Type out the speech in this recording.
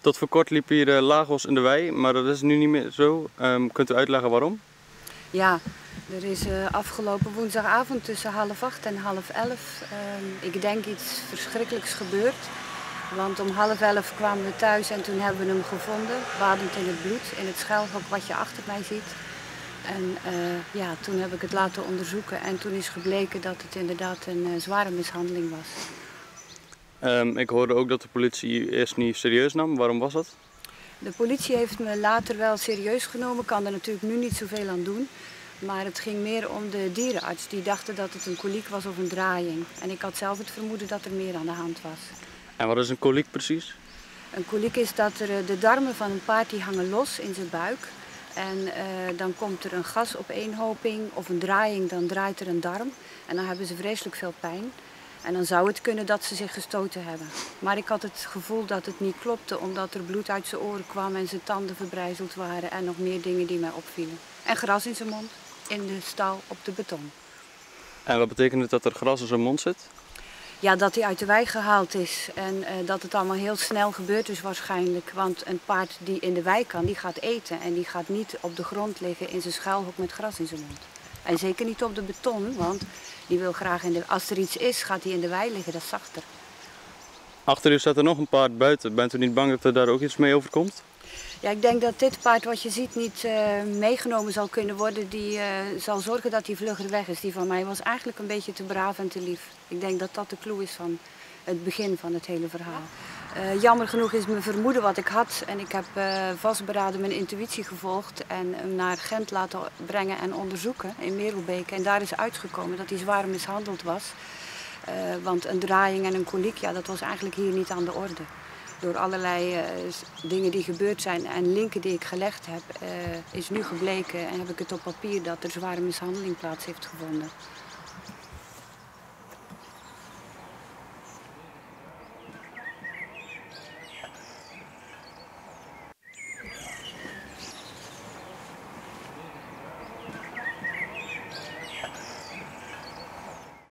Tot voor kort liep hier Lagos in de wei, maar dat is nu niet meer zo. Kunt u uitleggen waarom? Ja, er is afgelopen woensdagavond tussen 7:30 en 10:30, ik denk iets verschrikkelijks gebeurd. Want om 10:30 kwamen we thuis en toen hebben we hem gevonden, badend in het bloed, in het schuilhok wat je achter mij ziet. En ja, toen heb ik het laten onderzoeken en toen is gebleken dat het inderdaad een zware mishandeling was. Ik hoorde ook dat de politie eerst niet serieus nam. Waarom was dat? De politie heeft me later wel serieus genomen, kan er natuurlijk nu niet zoveel aan doen. Maar het ging meer om de dierenarts, die dachten dat het een koliek was of een draaiing. En ik had zelf het vermoeden dat er meer aan de hand was. En wat is een koliek precies? Een koliek is dat er de darmen van een paard die hangen los in zijn buik. En dan komt er een gasopeenhoping of een draaiing, dan draait er een darm. En dan hebben ze vreselijk veel pijn. En dan zou het kunnen dat ze zich gestoten hebben. Maar ik had het gevoel dat het niet klopte, omdat er bloed uit zijn oren kwam en zijn tanden verbrijzeld waren en nog meer dingen die mij opvielen. En gras in zijn mond, in de stal op de beton. En wat betekent het dat er gras in zijn mond zit? Ja, dat hij uit de wei gehaald is en dat het allemaal heel snel gebeurd is waarschijnlijk. Want een paard die in de wei kan, die gaat eten en die gaat niet op de grond liggen in zijn schuilhok met gras in zijn mond. En zeker niet op de beton, want die wil graag als er iets is, gaat hij in de wei liggen, dat is zachter. Achter u staat er nog een paard buiten. Bent u niet bang dat er daar ook iets mee overkomt? Ja, ik denk dat dit paard wat je ziet niet meegenomen zal kunnen worden. Die zal zorgen dat hij vlugger weg is. Die van mij was eigenlijk een beetje te braaf en te lief. Ik denk dat dat de clue is van het begin van het hele verhaal. Jammer genoeg is mijn vermoeden wat ik had. En ik heb vastberaden mijn intuïtie gevolgd en hem naar Gent laten brengen en onderzoeken in Merelbeke. En daar is uitgekomen dat hij zwaar mishandeld was. Want een draaiing en een koliek, ja, dat was eigenlijk hier niet aan de orde. Door allerlei dingen die gebeurd zijn en linken die ik gelegd heb, is nu gebleken en heb ik het op papier dat er zware mishandeling plaats heeft gevonden.